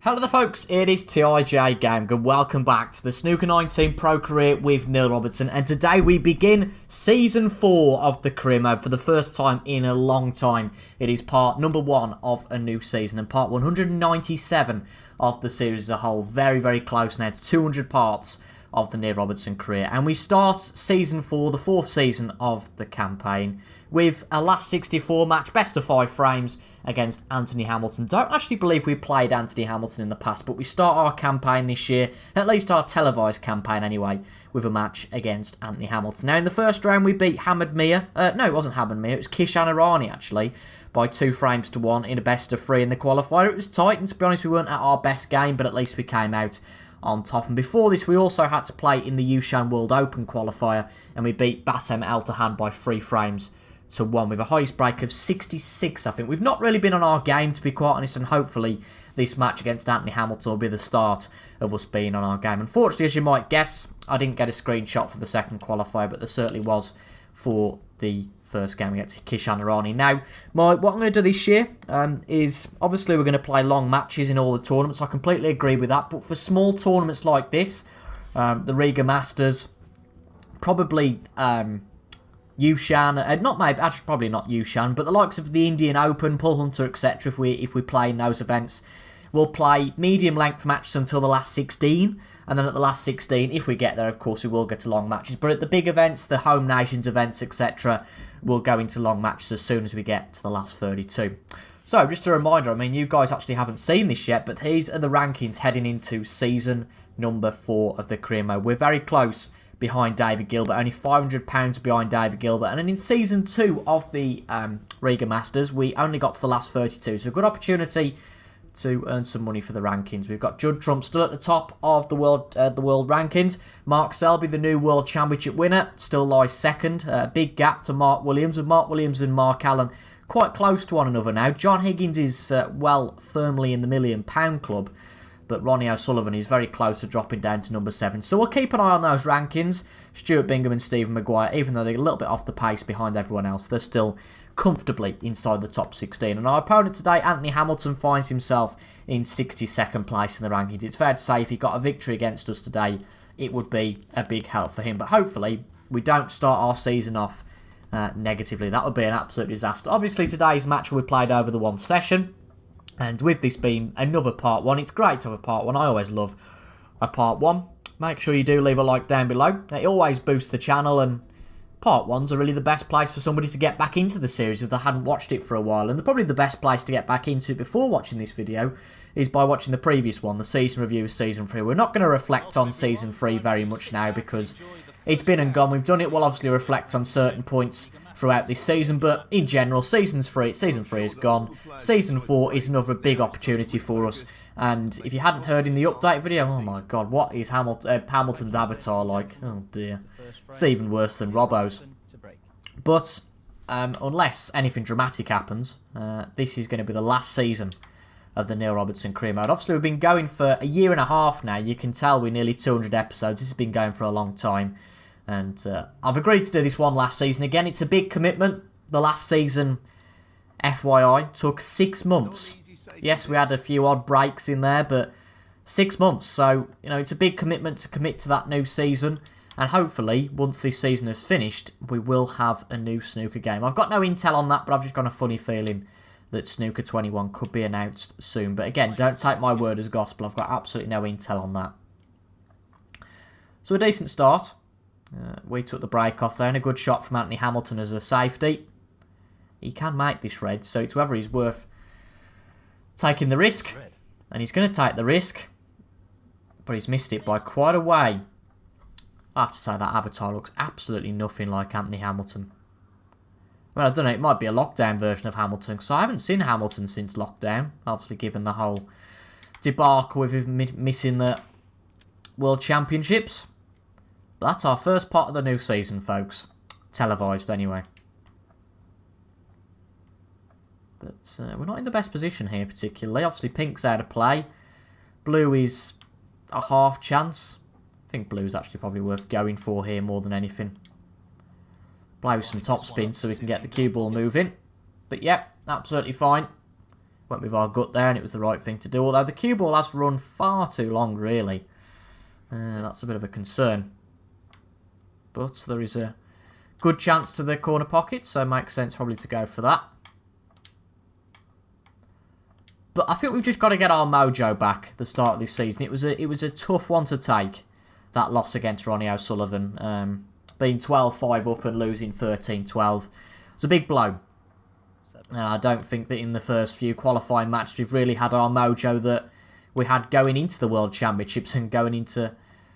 Hello there folks, it is TIJ Game and welcome back to the Snooker 19 Pro Career with Neil Robertson, and today we begin Season 4 of the Career Mode for the first time in a long time. It is part number 1 of a new season and part 197 of the series as a whole. Very close now to 200 parts of the Neil Robertson career, and we start Season 4, the 4th season of the campaign, with a last 64 match, best of 5 frames against Anthony Hamilton. Don't actually believe we played Anthony Hamilton in the past, but we start our campaign this year, at least our televised campaign anyway, with a match against Anthony Hamilton. Now in the first round we beat Hamad Mir, no it wasn't Hamad Mir, it was Kishan Irani actually, by 2 frames to 1 in a best of 3 in the qualifier. It was tight, and to be honest we weren't at our best game, but at least we came out on top. And before this we also had to play in the Yushan World Open qualifier, and we beat Bassem El-Tahan by 3 frames to 1 with a highest break of 66, I think. We've not really been on our game, to be quite honest, and hopefully this match against Anthony Hamilton will be the start of us being on our game. Unfortunately, as you might guess, I didn't get a screenshot for the second qualifier, but there certainly was for the first game against Kishan Irani. Now, what I'm going to do this year is, obviously we're going to play long matches in all the tournaments. I completely agree with that, but for small tournaments like this, the Riga Masters, probably Yushan, not maybe, actually probably not Yushan, but the likes of the Indian Open, Pull Hunter, etc. If we play in those events, we'll play medium length matches until the last 16, and then at the last 16, if we get there, of course, we will get to long matches. But at the big events, the home nations events, etc., we'll go into long matches as soon as we get to the last 32. So, just a reminder, I mean, you guys actually haven't seen this yet, but these are the rankings heading into season number 4 of the career mode. We're very close behind David Gilbert, only £500 behind David Gilbert, and then in Season 2 of the Riga Masters, we only got to the last 32, so a good opportunity to earn some money for the rankings. We've got Judd Trump still at the top of the world rankings. Mark Selby, the new World Championship winner, still lies second. Big gap to Mark Williams, and Mark Williams and Mark Allen quite close to one another now. John Higgins is firmly in the £1 million club, but Ronnie O'Sullivan is very close to dropping down to number 7. So we'll keep an eye on those rankings. Stuart Bingham and Stephen Maguire, even though they're a little bit off the pace behind everyone else, they're still comfortably inside the top 16. And our opponent today, Anthony Hamilton, finds himself in 62nd place in the rankings. It's fair to say if he got a victory against us today, it would be a big help for him. But hopefully we don't start our season off negatively. That would be an absolute disaster. Obviously today's match will be played over the one session. And with this being another part 1, it's great to have a part 1. I always love a part 1. Make sure you do leave a like down below. It always boosts the channel, and part 1s are really the best place for somebody to get back into the series if they hadn't watched it for a while. And probably the best place to get back into before watching this video is by watching the previous one, the season review of Season 3. We're not going to reflect on Season 3 very much now because it's been and gone. We've done it. We'll obviously reflect on certain points throughout this season, but in general, Season 3 is gone. Season 4 is another big opportunity for us, and if you hadn't heard in the update video, oh my god, what is Hamilton's avatar like? Oh dear, it's even worse than Robbo's. But unless anything dramatic happens, this is going to be the last season of the Neil Robertson career mode. Obviously, we've been going for a year and a half now. You can tell we're nearly 200 episodes. This has been going for a long time. And I've agreed to do this one last season. Again, it's a big commitment. The last season, FYI, took 6 months. Yes, we had a few odd breaks in there, but 6 months. So, you know, it's a big commitment to commit to that new season. And hopefully, once this season is finished, we will have a new snooker game. I've got no intel on that, but I've just got a funny feeling that Snooker 21 could be announced soon. But again, don't take my word as gospel. I've got absolutely no intel on that. So a decent start. We took the break off there, and a good shot from Anthony Hamilton as a safety. He can make this red, so it's whether he's worth taking the risk. And he's going to take the risk, but he's missed it by quite a way. I have to say that avatar looks absolutely nothing like Anthony Hamilton. Well, I don't know, it might be a lockdown version of Hamilton, because I haven't seen Hamilton since lockdown, obviously given the whole debacle with him missing the World Championships. But that's our first part of the new season, folks. Televised, anyway. But we're not in the best position here, particularly. Obviously, pink's out of play. Blue is a half chance. I think blue's actually probably worth going for here more than anything. Play with some top spins so we can get the cue ball moving. But, yep, absolutely fine. went with our gut there, and it was the right thing to do. Although the cue ball has run far too long, really. That's a bit of a concern. But there is a good chance to the corner pocket, so it makes sense probably to go for that. But I think we've just got to get our mojo back at the start of this season. It was a tough one to take, that loss against Ronnie O'Sullivan. Being 12-5 up and losing 13-12. It's a big blow. I don't think that in the first few qualifying matches we've really had our mojo that we had going into the World Championships and going into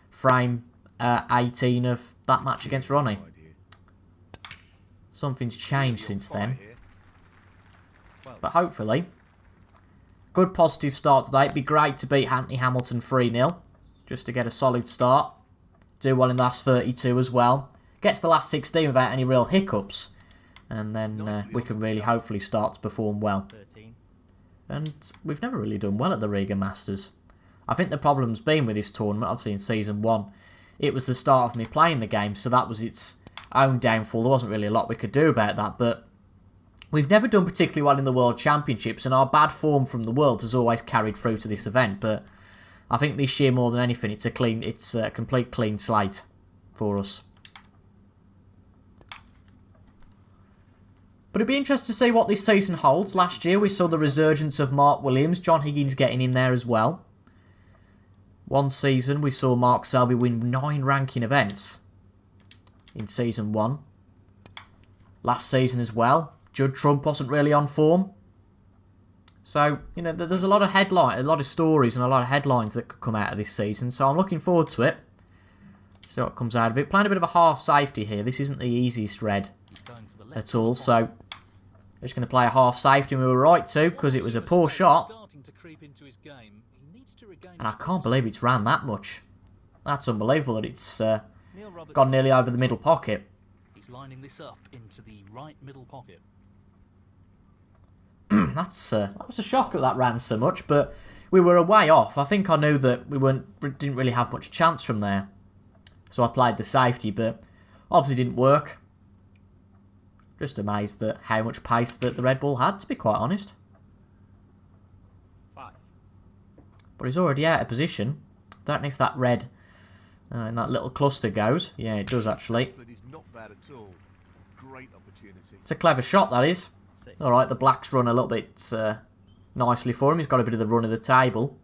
frame 18 of that match against Ronnie. Something's changed since then. But hopefully, good positive start today. It'd be great to beat Anthony Hamilton 3-0. Just to get a solid start. Do well in the last 32 as well. Gets the last 16 without any real hiccups. And then we can really hopefully start to perform well. And we've never really done well at the Riga Masters. I think the problem's been with this tournament, obviously in Season 1, it was the start of me playing the game, so that was its own downfall. There wasn't really a lot we could do about that, but we've never done particularly well in the World Championships, and our bad form from the Worlds has always carried through to this event. But I think this year, more than anything, it's a complete clean slate for us. But it'd be interesting to see what this season holds. Last year we saw the resurgence of Mark Williams, John Higgins getting in there as well. One season we saw Mark Selby win 9 ranking events in Season 1. Last season as well, Judd Trump wasn't really on form. So, you know, there's a lot of stories and a lot of headlines that could come out of this season. So I'm looking forward to it. See what comes out of it. Playing a bit of a half safety here. This isn't the easiest red at all, so just going to play a half safety, and we were right to, because it was a poor shot. And I can't believe it's ran that much. That's unbelievable that it's gone nearly over the middle pocket. He's lining this up into the right middle pocket. That was a shock that that ran so much, but we were a way off. I think I knew that we didn't really have much chance from there, so I played the safety, but obviously didn't work. Just amazed at how much pace that the Red Bull had, to be quite honest. 5. But he's already out of position. Don't know if that red in that little cluster goes. Yeah, it does actually. It's a clever shot, that is. Alright, the black's run a little bit nicely for him. He's got a bit of the run of the table.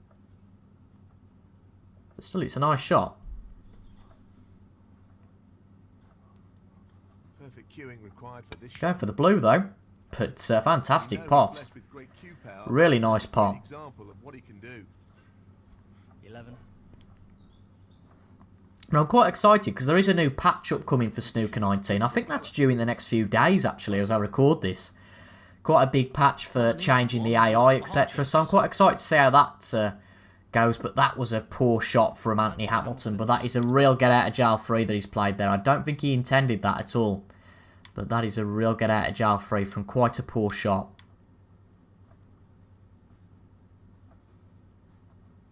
But still, it's a nice shot. Going for the blue though, but fantastic pot. Really nice pot. 11. And I'm quite excited because there is a new patch upcoming for Snooker 19. I think that's due in the next few days actually as I record this. Quite a big patch for changing the AI, etc. So I'm quite excited to see how that goes. But that was a poor shot from Anthony Hamilton. But that is a real get out of jail free that he's played there. I don't think he intended that at all. But that is a real get out of jail free from quite a poor shot.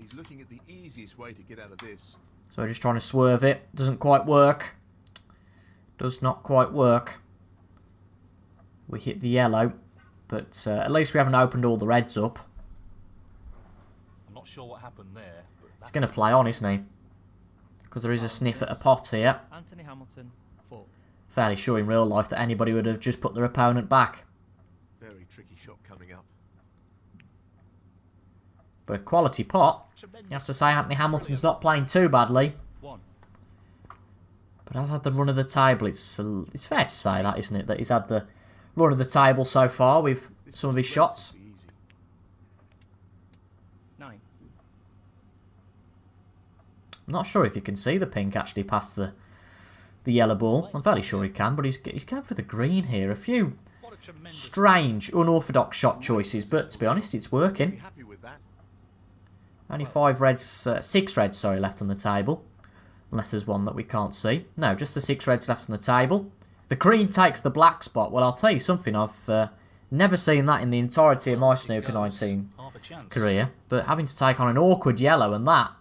He's looking at the easiest way to get out of this. So we're just trying to swerve it. Doesn't quite work. Does not quite work. We hit the yellow. But at least we haven't opened all the reds up. I'm not sure what happened there. He's going to play on, isn't he? Because there is a sniff at a pot here. Anthony Hamilton, 4. Fairly sure in real life that anybody would have just put their opponent back. Very tricky shot coming up. But a quality pot. You have to say Anthony Hamilton's not playing too badly. 1. But has had the run of the table. It's fair to say that, isn't it? That he's had the run of the table so far with some of his shots. 9. I'm not sure if you can see the pink actually past the yellow ball. I'm fairly sure he can, but he's going for the green here. A few strange, unorthodox shot choices, but to be honest, it's working. Only 6 reds, sorry, left on the table. Unless there's one that we can't see. No, just the 6 reds left on the table. The green takes the black spot. Well, I'll tell you something. I've never seen that in the entirety of my Snooker 19 career. But having to take on an awkward yellow and that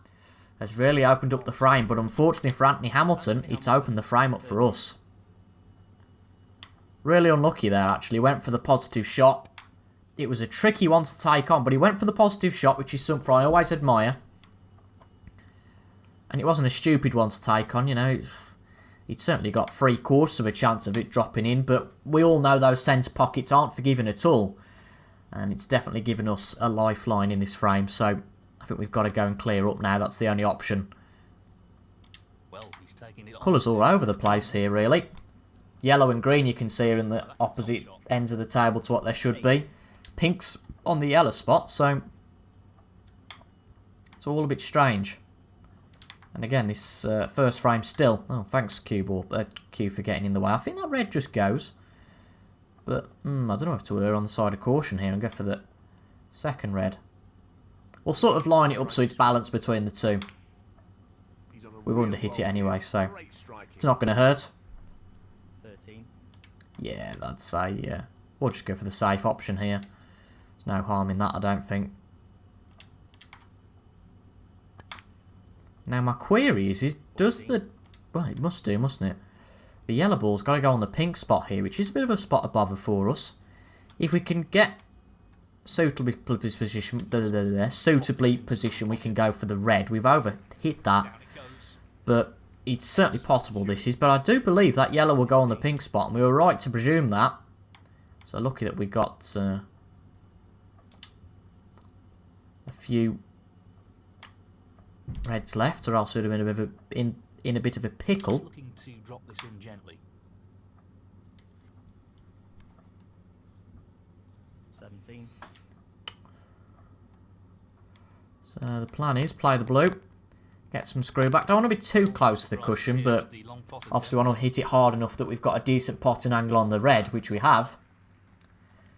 has really opened up the frame. But unfortunately for Anthony Hamilton, it's opened the frame up for us. Really unlucky there, actually. Went for the positive shot. it was a tricky one to take on, but he went for the positive shot, which is something I always admire. And it wasn't a stupid one to take on, you know. He'd certainly got 3/4 of a chance of it dropping in, but we all know those centre pockets aren't forgiving at all. And it's definitely given us a lifeline in this frame, so I think we've got to go and clear up now. That's the only option. Well, he's taking it on. Colours all over the place here, really. Yellow and green you can see are in the opposite ends of the table to what they should be. Pink's on the yellow spot, so it's all a bit strange. And again, this first frame still... Oh, thanks, Q for getting in the way. I think that red just goes. But, I don't know if to err on the side of caution here and go for the second red. We'll sort of line it up so it's balanced between the two. We've under-hit it anyway, so it's not going to hurt. 13. Yeah, I'd say, yeah. We'll just go for the safe option here. There's no harm in that, I don't think. Now, my query is does the... Well, it must do, mustn't it? The yellow ball's got to go on the pink spot here, which is a bit of a spot of bother for us. If we can get suitably positioned, we can go for the red. We've over-hit that. But it's certainly possible, this is. But I do believe that yellow will go on the pink spot, and we were right to presume that. So lucky that we got a few reds left, or else we'd have been a bit of in a bit of a pickle. Looking to drop this in gently. 17. So the plan is play the blue, get some screw back. Don't want to be too close to the cushion, but obviously we want to hit it hard enough that we've got a decent potting angle on the red, which we have.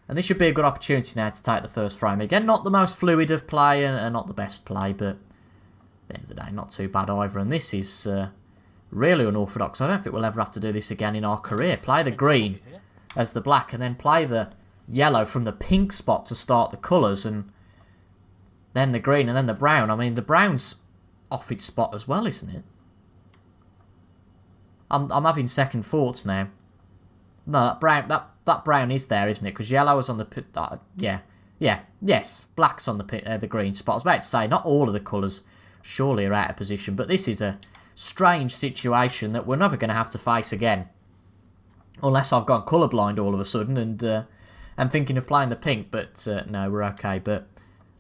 And this should be a good opportunity now to take the first frame. Again, not the most fluid of play and not the best play, but at the end of the day, not too bad either. And this is really unorthodox. I don't think we'll ever have to do this again in our career. Play the green as the black and then play the yellow from the pink spot to start the colours, and then the green and then the brown. I mean, the brown's off its spot as well, isn't it? I'm having second thoughts now. No, that brown is there, isn't it? Because yellow is on the... yes. Black's on the green spot. I was about to say, not all of the colours surely are out of position, but this is a strange situation that we're never going to have to face again. Unless I've gone colourblind all of a sudden and I'm thinking of playing the pink, but no, we're okay. But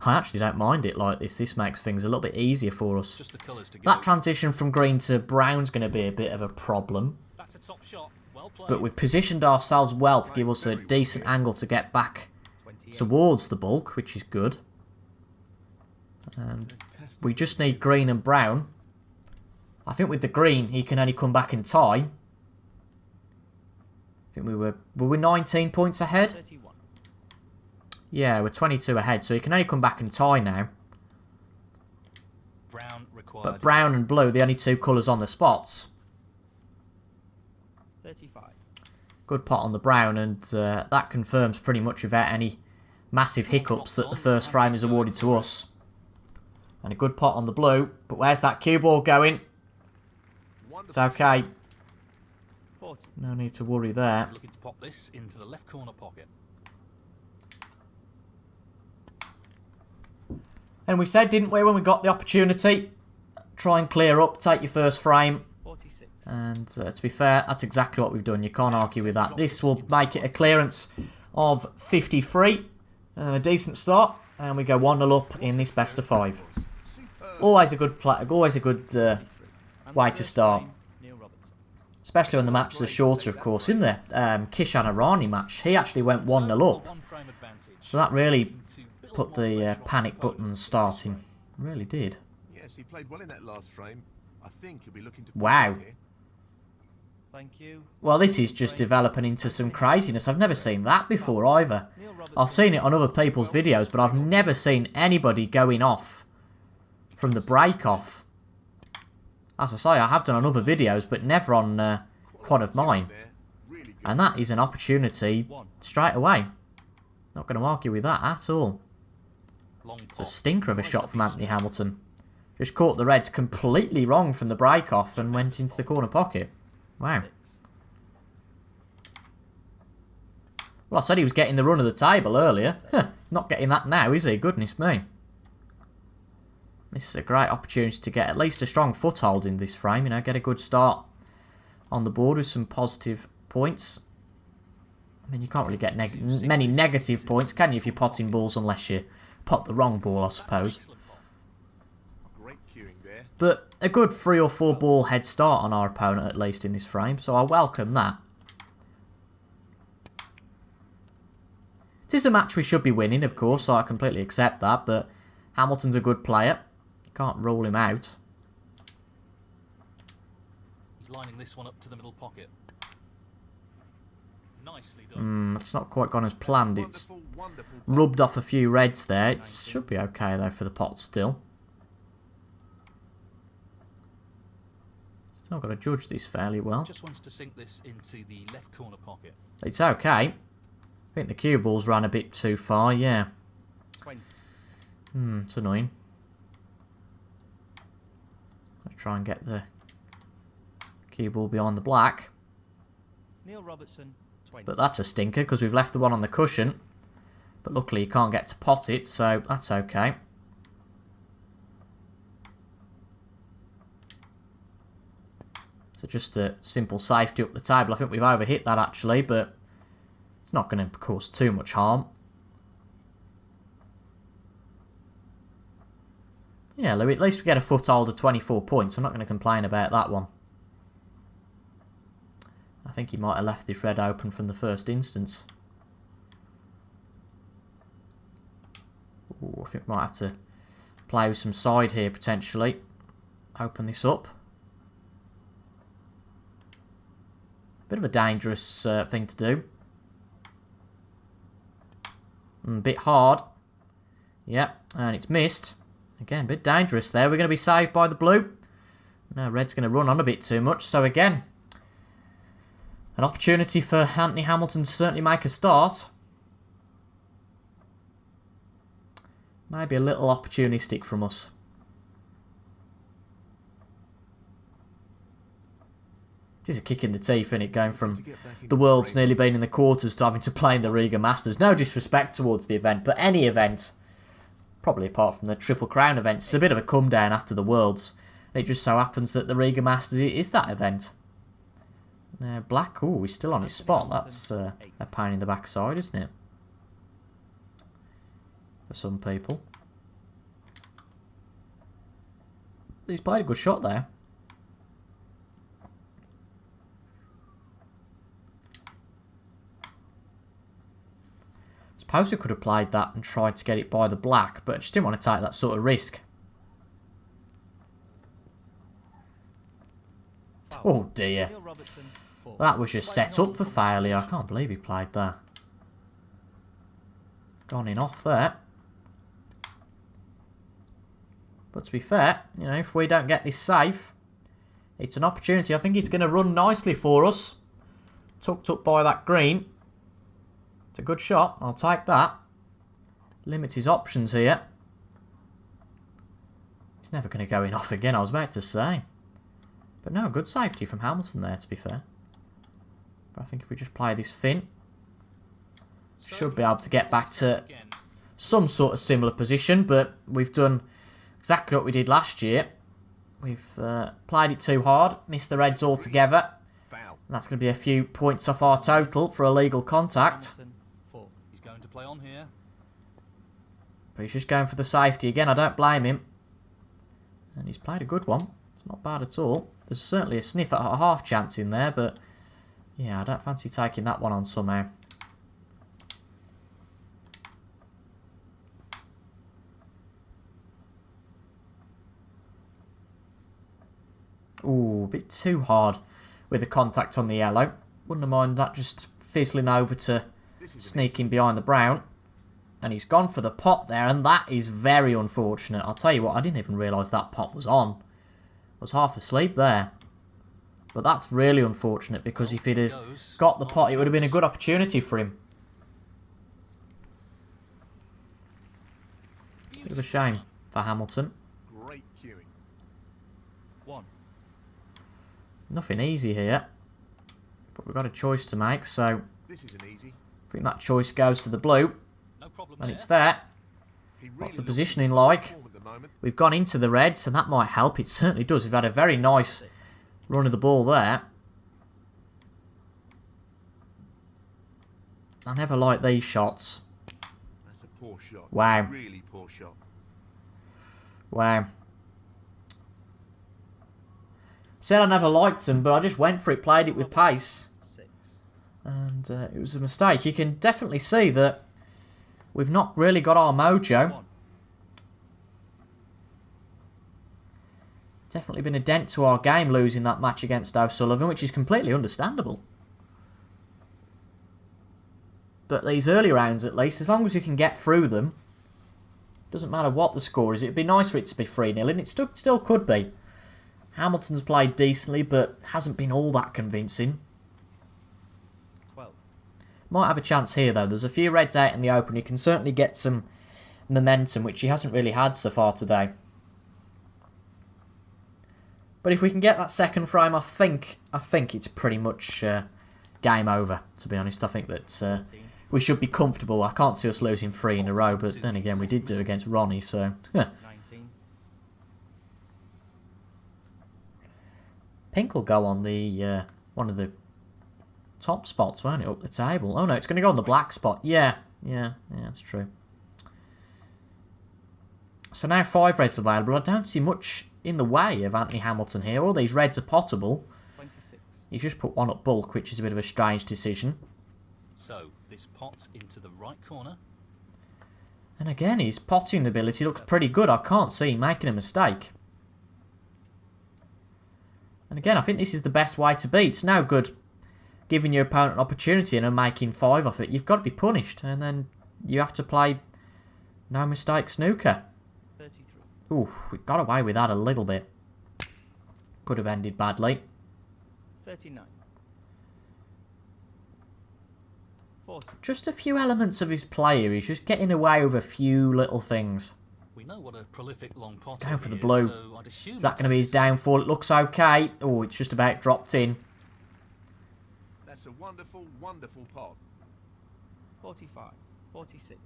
I actually don't mind it like this. This makes things a little bit easier for us. Just the colours to That transition from green to brown's going to be a bit of a problem. That's a top shot. Well played. But we've positioned ourselves well to give us a decent angle to get back 28. towards the bulk, which is good. We just need green and brown. I think with the green, he can only come back and tie. I think were we 19 points ahead? 31. Yeah, we're 22 ahead, so he can only come back and tie now. Brown required. But brown and blue, the only two colours on the spots. 35. Good pot on the brown, and that confirms pretty much without any massive hiccups that the first frame is awarded to us. And a good pot on the blue, but where's that cue ball going? It's okay. 40. No need to worry there. Looking to pop this into the left corner pocket. And we said, didn't we, when we got the opportunity, try and clear up, take your first frame. 46. And to be fair, that's exactly what we've done. You can't argue with that. This will make it a clearance of 53. A decent start. And we go 1-0 up in this best of 5. Always a good way to start. Neil Robertson. Especially when the matches are shorter, of course. In the Kishan Irani match, he actually went 1-0 up. One frame advantage. So that really put the panic buttons starting. Really did. Yes, he played well in that last frame. I think he'll be looking to... Wow. here. Thank you. Well, this is just developing into some craziness. I've never seen that before either. I've seen it on other people's videos, but I've never seen anybody going off from the break-off. As I say, I have done on other videos, but never on one of mine. There. Really good. And that is an opportunity straight away. Not going to argue with that at all. Long It's a pot. stinker of a shot from Anthony Hamilton. Just caught the Reds completely wrong from the break-off and went into the corner pocket. Wow. 6. Well, I said he was getting the run of the table earlier. Not getting that now, is he? Goodness me. This is a great opportunity to get at least a strong foothold in this frame. You know, get a good start on the board with some positive points. I mean, you can't really get many negative points, can you, if you're potting balls, unless you pot the wrong ball, I suppose. Great queuing there. But a good 3 or 4 ball head start on our opponent, at least in this frame, so I welcome that. It is a match we should be winning, of course, so I completely accept that, but Hamilton's a good player. Can't rule him out. He's lining this one up to the middle pocket. Nicely done. It's not quite gone as planned. It's Wonderful, wonderful. rubbed off a few reds there. It should be okay, though, for the pot still. Still got to judge this fairly well. Just wants to sink this into the left corner pocket. It's okay. I think the cue balls ran a bit too far, yeah. 20. It's annoying. Let's try and get the cue ball behind the black. Neil Robertson, 20. But that's a stinker because we've left the one on the cushion. But luckily you can't get to pot it, so that's okay. So just a simple safety up the table. I think we've overhit that actually, but it's not going to cause too much harm. Yeah, Louis, at least we get a foothold of 24 points. I'm not going to complain about that one. I think he might have left this red open from the first instance. Ooh, I think we might have to play with some side here potentially. Open this up. Bit of a dangerous thing to do. A bit hard. Yep, and it's missed. Again, a bit dangerous there. We're going to be saved by the blue. Now red's going to run on a bit too much. So again, an opportunity for Anthony Hamilton to certainly make a start. Maybe a little opportunistic from us. It is a kick in the teeth, isn't it? Going from the world's nearly been in the quarters to having to play in the Riga Masters. No disrespect towards the event, but any event, probably apart from the Triple Crown events, it's a bit of a come down after the Worlds. And it just so happens that the Riga Masters is that event. Now, black, oh, he's still on his spot. That's a pain in the backside, isn't it? For some people. He's played a good shot there. Suppose we could have played that and tried to get it by the black, but I just didn't want to take that sort of risk. Oh dear. Neil Robertson, 4. That was just set up for failure. I can't believe he played that. Gone in off there. But to be fair, you know, if we don't get this safe, it's an opportunity. I think it's going to run nicely for us. Tucked up by that green. It's a good shot. I'll take that. Limits his options here. He's never going to go in off again, I was about to say. But no, good safety from Hamilton there, to be fair. But I think if we just play this fin, should be able to get back to some sort of similar position. But we've done exactly what we did last year. We've played it too hard, missed the reds altogether. Foul. And that's going to be a few points off our total for illegal contact. Hamilton, 4. He's going to play on here. But he's just going for the safety again. I don't blame him. And he's played a good one. It's not bad at all. There's certainly a sniff at a half chance in there, but yeah, I don't fancy taking that one on somehow. Ooh, a bit too hard with the contact on the yellow. Wouldn't have minded that just fizzling over to sneaking behind the brown. And he's gone for the pot there, and that is very unfortunate. I'll tell you what, I didn't even realise that pot was on. I was half asleep there. But that's really unfortunate, because if he'd have got the pot, it would have been a good opportunity for him. Bit of a shame for Hamilton. Great queuing. 1. Nothing easy here. But we've got a choice to make, so This isn't easy. I think that choice goes to the blue. No problem And there. it's there. He really What's the looks positioning in like? form at the moment. We've gone into the reds, and that might help. It certainly does. We've had a very nice run of the ball there. I never like these shots. That's a poor shot. Wow. Really poor shot. Wow. Said I never liked them, but I just went for it, played it with pace. 6. And it was a mistake. You can definitely see that we've not really got our mojo. 1. Definitely been a dent to our game losing that match against O'Sullivan, which is completely understandable. But these early rounds, at least, as long as we can get through them, doesn't matter what the score is. It'd be nice for it to be 3-0, and it still could be. Hamilton's played decently, but hasn't been all that convincing. 12. Might have a chance here, though. There's a few reds out in the open. He can certainly get some momentum, which he hasn't really had so far today. But if we can get that second frame, I think it's pretty much game over, to be honest. I think that we should be comfortable. I can't see us losing 3 in a row, but then again, we did do against Ronnie, so... 19. Pink will go on the one of the top spots, won't it, up the table? Oh no, it's going to go on the black spot. Yeah, that's true. So now 5 reds available. I don't see much in the way of Anthony Hamilton here. All these reds are potable. 26. He's just put one up bulk, which is a bit of a strange decision. So, this pot's into the right corner. And again, his potting ability looks pretty good. I can't see him making a mistake. And again, I think this is the best way to be. It's no good giving your opponent an opportunity and then making 5 off it. You've got to be punished, and then you have to play no mistake snooker. 33. Oof, we got away with that a little bit. Could have ended badly. 39. 40. Just a few elements of his play here. He's just getting away with a few little things. We know what a prolific long pot Going for the is, blue. so I'd assume Is that going to be his downfall? It looks okay. Oh, it's just about dropped in. That's a wonderful, wonderful pot. 45. 46.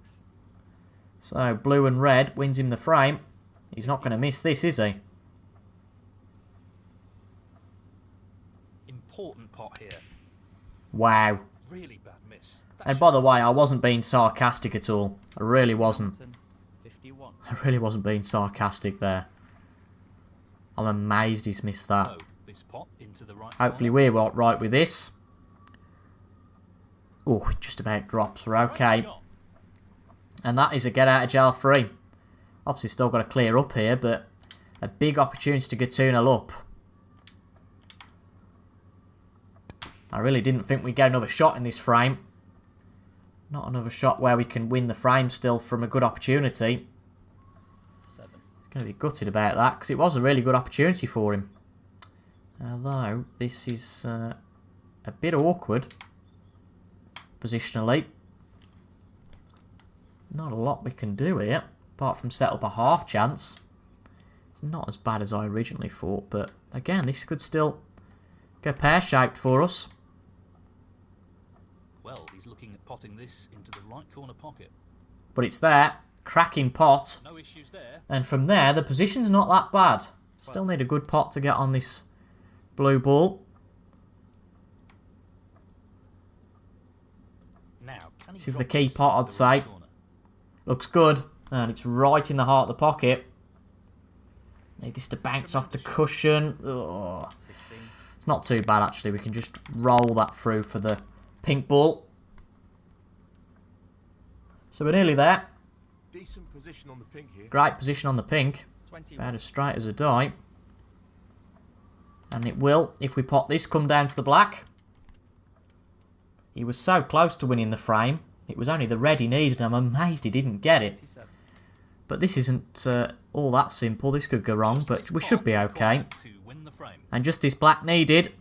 So, blue and red wins him the frame. He's not going to miss this, is he? important pot here. Wow. Really bad miss. And by the way, I wasn't being sarcastic at all. I really wasn't. 51. I really wasn't being sarcastic there. I'm amazed he's missed that. So, this pot into the right Hopefully corner. we're right with this. Oh, it just about drops. We're okay. Right shot. And that is a get out of jail free. Obviously still got to clear up here, but a big opportunity to get 2-0 up. I really didn't think we'd get another shot in this frame. Not another shot where we can win the frame still from a good opportunity. 7. Going to be gutted about that, because it was a really good opportunity for him. Although, this is a bit awkward, positionally. Not a lot we can do here, apart from set up a half chance. It's not as bad as I originally thought, but again, this could still go pear-shaped for us. Well, he's looking at potting this into the right corner pocket. But it's there, cracking pot, No issues there. and from there, the position's not that bad. Still need a good pot to get on this blue ball. Now, can he This is drop the key this pot, into I'd the right say. corner? Looks good, and it's right in the heart of the pocket. Need this to bounce off the cushion. Ugh. 16. It's not too bad, actually. We can just roll that through for the pink ball. So we're nearly there. Decent position on the pink here. Great position on the pink. 21. About as straight as a die. And it will, if we pot this, come down to the black. He was so close to winning the frame. It was only the red he needed. I'm amazed he didn't get it. 27. But this isn't all that simple. This could go wrong, but we should be okay. To win the frame. And just this black needed.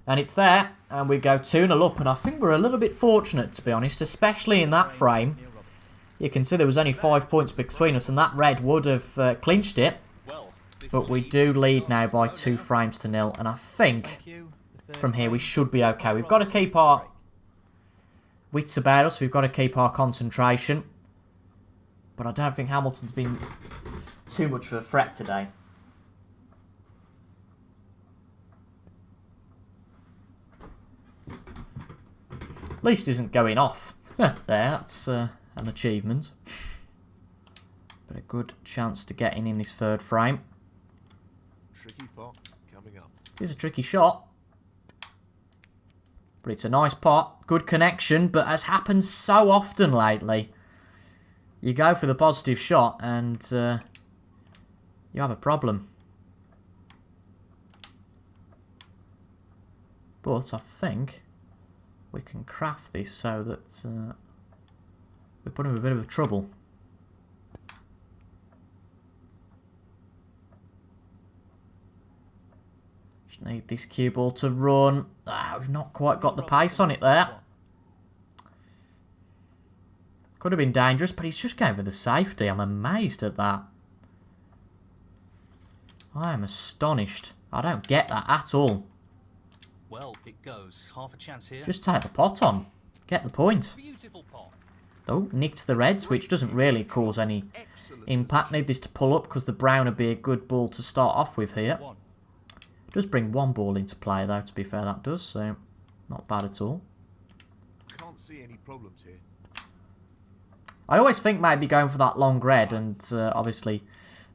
And it's there. And we go 2-0 up. And I think we're a little bit fortunate, to be honest. Especially in that frame. Neil Robertson. You can see there was only 5 points between us. And that red would have clinched it. Well, this But we lead do is lead now by starting to 2 go frames to 0. And I think Thank you. The third from here we frame. should be okay. We've got to keep our wits about us. We've got to keep our concentration. But I don't think Hamilton's been too much of a threat today. At least he isn't going off. There, that's an achievement. But a good chance to get in this third frame. Tricky pot coming up. It's a tricky shot. But it's a nice pot. Good connection. But as happens so often lately, you go for the positive shot and you have a problem. But I think we can craft this so that we put him in a bit of trouble. Just need this cue ball to run. We've not quite got the pace on it there. Could have been dangerous, but he's just going for the safety. I'm amazed at that. I am astonished. I don't get that at all. Well, it goes. Half a chance here. Just take the pot on. Get the point. Beautiful pot. Oh, nicked the reds, which doesn't really cause any impact. Need this to pull up because the brown would be a good ball to start off with here. Does bring one ball into play though, to be fair, that does, so not bad at all. Can't see any problems here. I always think maybe going for that long red and obviously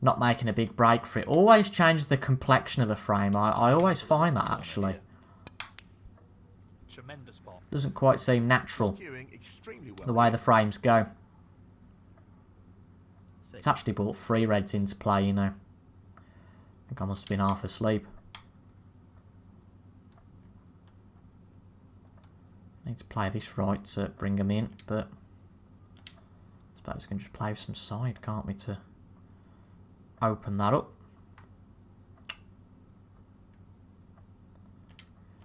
not making a big break for it always changes the complexion of a frame. I always find that actually. Tremendous pot. Doesn't quite seem natural Queuing extremely well. the way the frames go. It's actually brought 3 reds into play, you know. I think I must have been half asleep. Need to play this right to bring them in, but I suppose we can just play with some side, can't we, to open that up.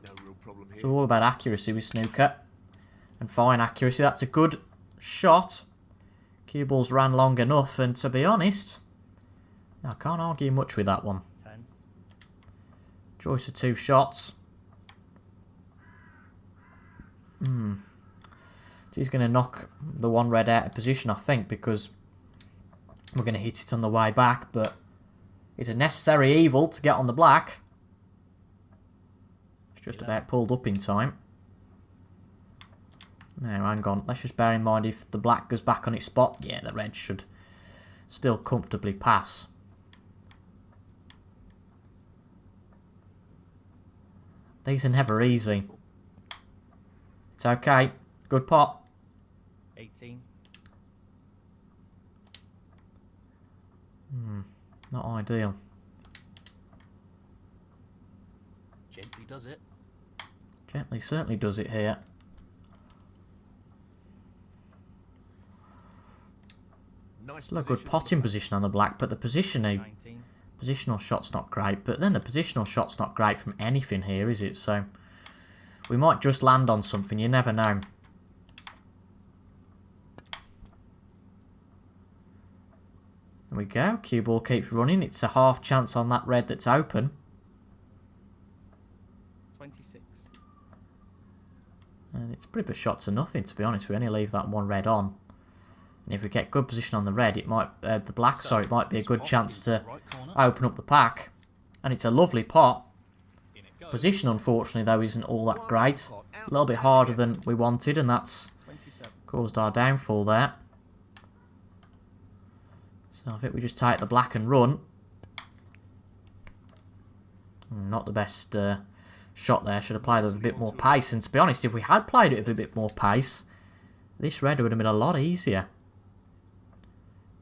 No real problem here. It's all about accuracy with snooker. And fine accuracy. That's a good shot. Cue balls ran long enough, and to be honest, I can't argue much with that one. 10. Choice of 2 shots. He's going to knock the 1 red out of position, I think, because we're going to hit it on the way back, but it's a necessary evil to get on the black. It's just about pulled up in time. Now, hang on. Let's just bear in mind if the black goes back on its spot, yeah, the red should still comfortably pass. These are never easy. It's okay. Good pot. 18. Not ideal. Gently does it. Gently certainly does it here. Nice Still a good position. potting position on the black, but the positioning, 19. positional shot's not great. But then the positional shot's not great from anything here, is it? So we might just land on something. You never know. There we go. Cue ball keeps running. It's a half chance on that red that's open. 26. And it's pretty much shot to nothing, to be honest. We only leave that 1 red on. And if we get good position on the red, it might the black, sorry, it might be a good chance to open up the pack. And it's a lovely pot. In it goes. Position, unfortunately, though, isn't all that great. A little bit harder than we wanted, and that's 27. caused our downfall there. So I think we just take the black and run. Not the best shot there. Should have played with a bit more pace. And to be honest, if we had played it with a bit more pace, this red would have been a lot easier.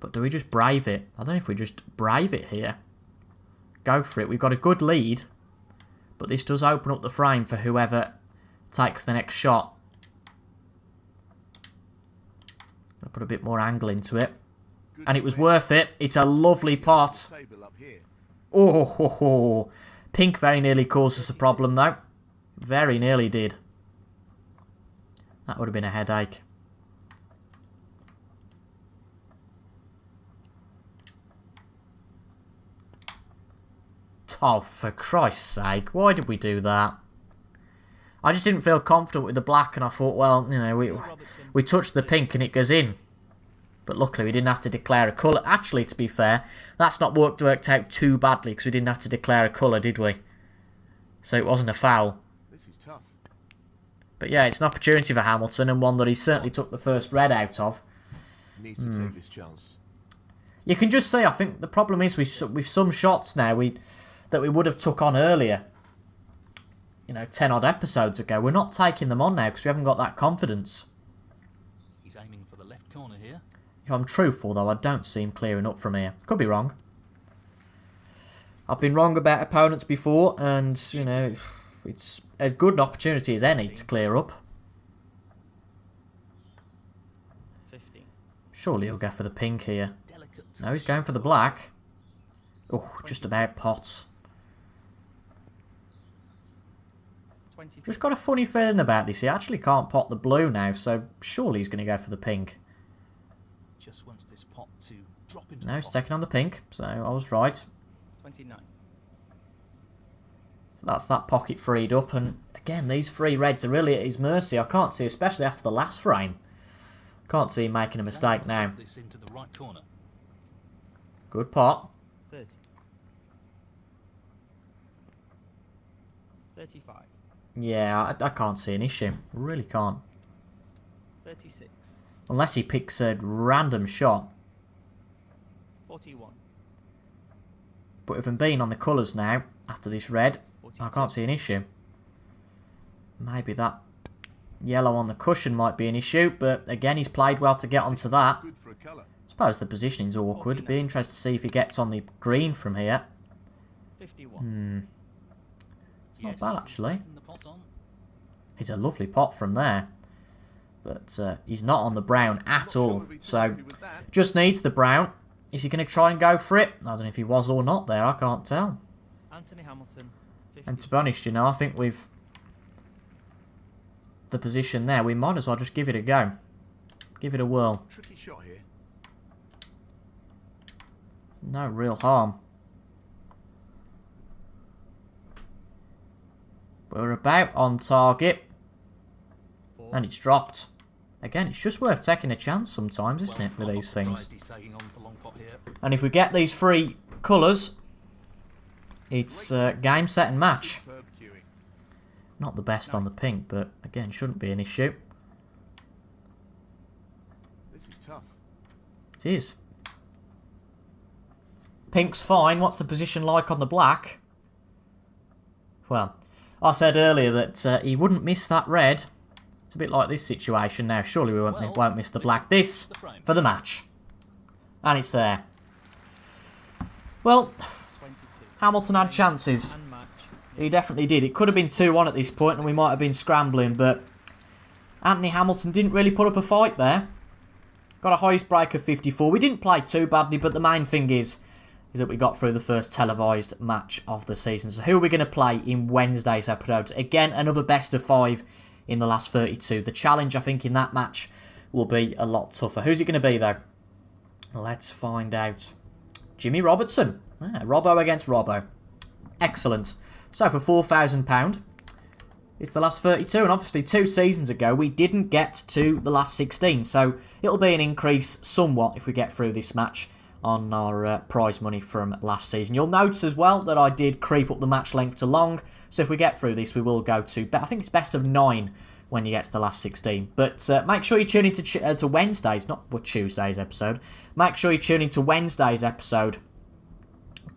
But do we just brave it? I don't know if we just brave it here. Go for it. We've got a good lead. But this does open up the frame for whoever takes the next shot. I'll put a bit more angle into it. And it was worth it. It's a lovely pot. Table up here. Oh, ho, ho. Pink very nearly caused us a problem, though. Very nearly did. That would have been a headache. Oh, for Christ's sake. Why did we do that? I just didn't feel confident with the black, and I thought, well, you know, we touched the pink and it goes in. But luckily we didn't have to declare a colour. Actually, to be fair, that's not worked out too badly because we didn't have to declare a colour, did we? So it wasn't a foul. This is tough. But yeah, it's an opportunity for Hamilton, and one that he certainly took the first red out of. Needs to take this chance. You can just see, I think the problem is with some shots now that we would have took on earlier. You know, 10 odd episodes ago. We're not taking them on now because we haven't got that confidence. He's aiming for the left corner here. If I'm truthful though, I don't see him clearing up from here. Could be wrong. I've been wrong about opponents before, and, you know, it's as good an opportunity as any to clear up. 15. Surely he'll go for the pink here. No, he's going for the black. Oh, just about pots. 20. Just got a funny feeling about this. He actually can't pot the blue now, so surely he's going to go for the pink. Just wants this pot to drop into No, the he's pot. taking on the pink, so I was right. 29. So that's that pocket freed up, and again, these three reds are really at his mercy. I can't see, especially after the last frame. Can't see him making a mistake now. This into the right corner. Good pot. 30. 35. Yeah, I can't see an issue. Really can't. 36. Unless he picks a random shot. 41. But with him being on the colours now, after this red, I can't see an issue. Maybe that yellow on the cushion might be an issue, but again, he's played well to get onto that. Good for a colour. Suppose the positioning's awkward. Be interested to see if he gets on the green from here. 51. It's not bad, actually. Taking the pot on. It's a lovely pot from there. But he's not on the brown at all. So, just needs the brown. Is he going to try and go for it? I don't know if he was or not there. I can't tell. Anthony Hamilton. 50. And to be honest, you know, I think with the position there, we might as well just give it a go. Give it a whirl. Tricky shot here. No real harm. We're about on target. 4. And it's dropped. Again, it's just worth taking a chance sometimes, isn't it, with Well, these things? he's taking on the long pot here. And if we get these three colours, it's game, set and match. Superb cueing. Not the best on the pink, but again, shouldn't be an issue. This is tough. It is. Pink's fine. What's the position like on the black? Well, I said earlier that he wouldn't miss that red. It's a bit like this situation now. Surely we won't miss the black. This for the match. And it's there. Well, 22. Hamilton had chances. And match. He definitely did. It could have been 2-1 at this point and we might have been scrambling, but Anthony Hamilton didn't really put up a fight there. Got a highest break of 54. We didn't play too badly, but the main thing is that we got through the first televised match of the season. So who are we going to play in Wednesday's episode? Again, another best of 5 in the last 32. The challenge, I think, in that match will be a lot tougher. Who's it going to be, though? Let's find out. Jimmy Robertson. Robbo against Robbo. Excellent. So for £4,000, it's the last 32. And obviously 2 seasons ago, we didn't get to the last 16. So it'll be an increase somewhat if we get through this match on our prize money from last season. You'll notice as well that I did creep up the match length to long. So if we get through this, we will go to, I think it's best of 9 when you get to the last 16. But make sure you tune into to Wednesday's, not Tuesday's episode. Make sure you tune into Wednesday's episode.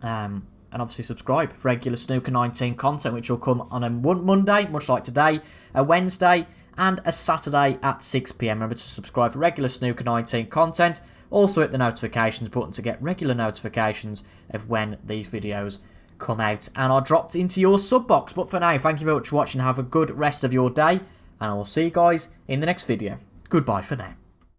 And obviously subscribe for regular Snooker 19 content, which will come on a Monday, much like today, a Wednesday, and a Saturday at 6 PM. Remember to subscribe for regular Snooker 19 content. Also hit the notifications button to get regular notifications of when these videos come out and are dropped into your sub box. But for now, thank you very much for watching. Have a good rest of your day, and I will see you guys in the next video. Goodbye for now.